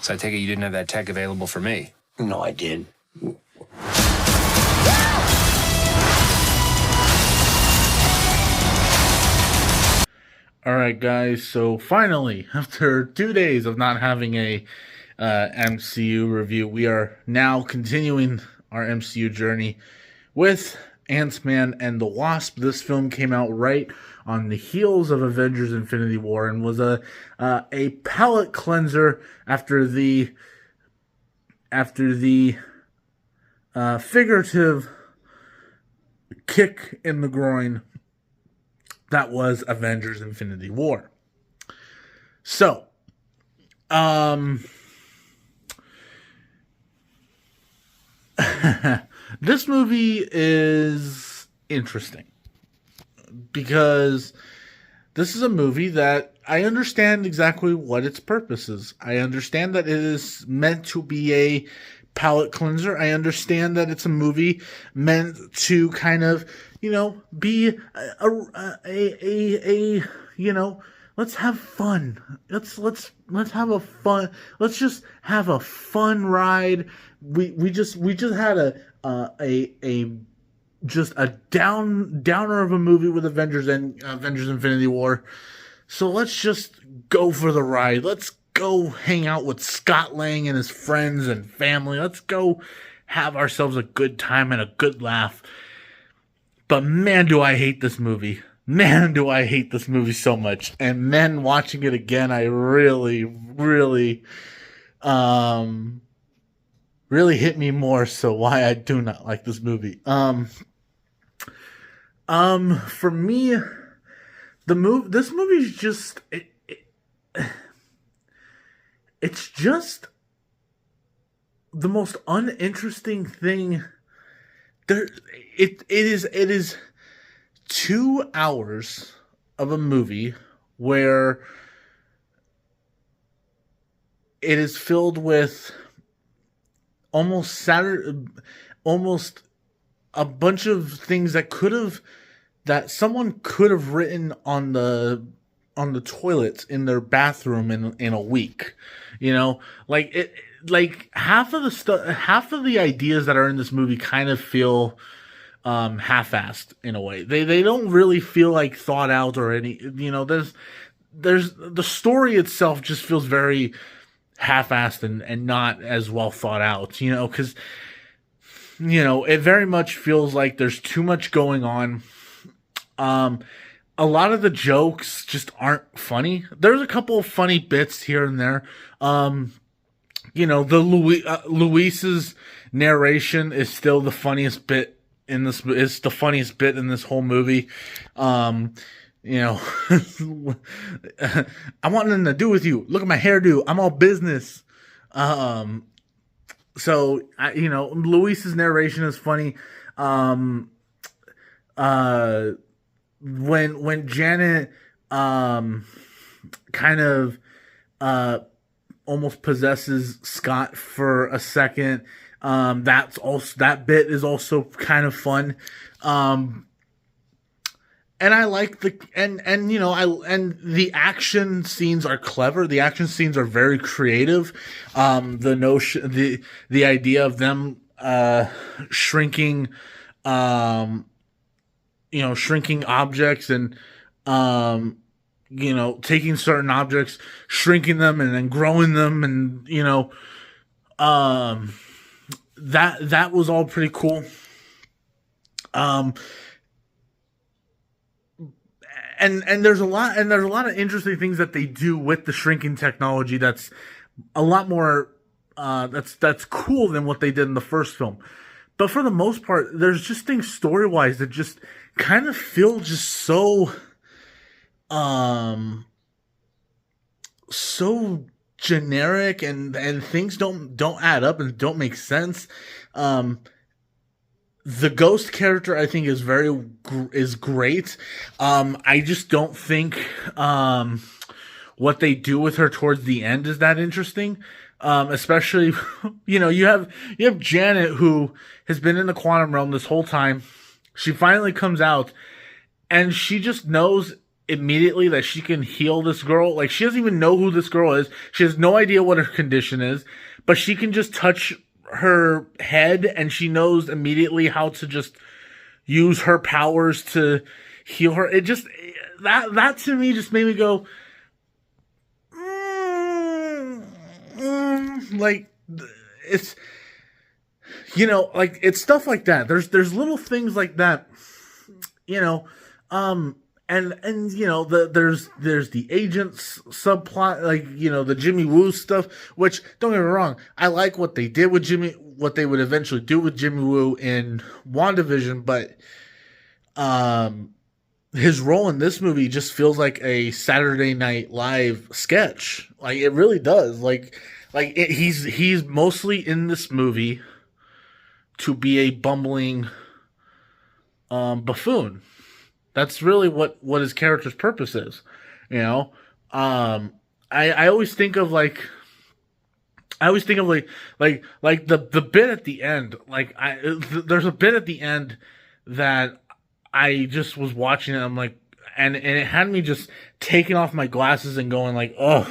So I take it you didn't have that tech available for me. No, I did. All right, guys. So finally, after 2 days of not having a MCU review, we are now continuing our MCU journey with Ant-Man and the Wasp. This film came out right on the heels of Avengers: Infinity War and was a palate cleanser after the figurative kick in the groin that was Avengers: Infinity War. So, this movie is interesting because this is a movie that I understand exactly what its purpose is. I understand that it is meant to be a palate cleanser. I understand that it's a movie meant to kind of, be a let's have fun. Let's have a fun. Let's just have a fun ride. We just had a downer of a movie with Avengers and Avengers Infinity War. So let's just go for the ride. Let's go hang out with Scott Lang and his friends and family. Let's go have ourselves a good time and a good laugh. But man, do I hate this movie. Man, do I hate this movie so much. And man, watching it again, I really, really, really hit me more so why I do not like this movie. For me, this movie is just, it's just the most uninteresting thing. It is 2 hours of a movie where it is filled with almost a bunch of things that someone could have written on the toilets in their bathroom in a week. Like half of the ideas that are in this movie kind of feel half-assed in a way. They don't really feel like thought out or any, there's the story itself just feels very half-assed and not as well thought out, because it very much feels like there's too much going on. A lot of the jokes just aren't funny. There's a couple of funny bits here and there. Luis's narration is still the funniest bit in this. It's the funniest bit in this whole movie. I want nothing to do with you. Look at my hairdo. I'm all business. Luis's narration is funny. When Janet kind of almost possesses Scott for a second, that bit is also kind of fun. And I like the action scenes are clever. The action scenes are very creative. The idea of them shrinking objects and taking certain objects, shrinking them and then growing them, and that was all pretty cool. And there's a lot of interesting things that they do with the shrinking technology that's a lot more that's cool than what they did in the first film. But for the most part, there's just things story-wise that just kind of feel just so generic, and things don't add up and don't make sense. The Ghost character, I think, is great. I just don't think what they do with her towards the end is that interesting. Especially, you have Janet, who has been in the quantum realm this whole time. She finally comes out, and she just knows immediately that she can heal this girl. Like, she doesn't even know who this girl is. She has no idea what her condition is, but she can just touch her head and she knows immediately how to just use her powers to heal her. It just, that to me just made me go, like, it's, you know, like, it's stuff like that. There's little things like that, you know, and you know, there's the agents subplot, like, you know, the Jimmy Woo stuff, which, don't get me wrong, I like what they did with Jimmy, what they would eventually do with Jimmy Woo in WandaVision, but his role in this movie just feels like a Saturday Night Live sketch. Like, it really does. He's mostly in this movie to be a bumbling buffoon. That's really what his character's purpose is, you know. I always think of like the bit at the end. Like, there's a bit at the end that I just was watching it. I'm like, and it had me just taking off my glasses and going like, ugh.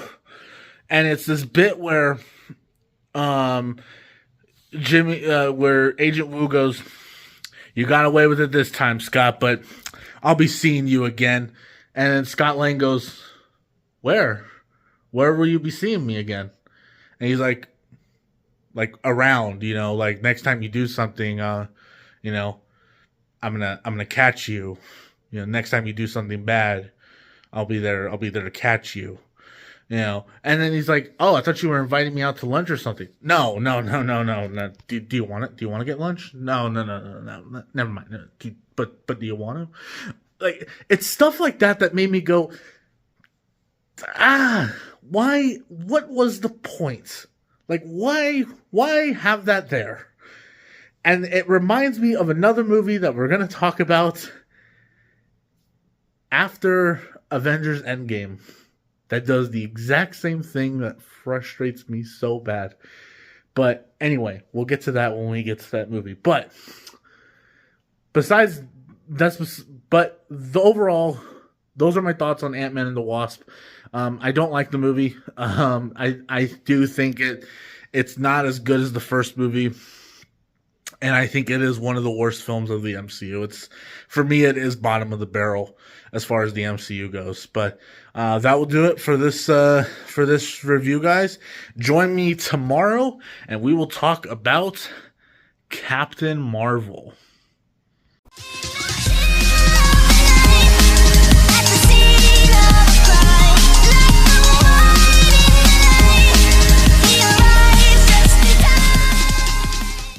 And it's this bit where, where Agent Wu goes, "You got away with it this time, Scott, but I'll be seeing you again." And then Scott Lang goes, "Where? Where will you be seeing me again?" And he's like around, you know, like, next time you do something, you know, I'm gonna catch you. You know, next time you do something bad, I'll be there to catch you. You know, and then he's like, "Oh, I thought you were inviting me out to lunch or something." No. Do you want it? Do you want to get lunch? No. Never mind. No. But do you want to? Like, it's stuff like that made me go, why? What was the point? Like, why have that there? And it reminds me of another movie that we're going to talk about after Avengers Endgame that does the exact same thing that frustrates me so bad. But anyway, we'll get to that when we get to that movie. But besides, but the overall, those are my thoughts on Ant-Man and the Wasp. I don't like the movie. I do think it's not as good as the first movie. And I think it is one of the worst films of the MCU. For me, it is bottom of the barrel as far as the MCU goes. But that will do it for this review, guys. Join me tomorrow, and we will talk about Captain Marvel.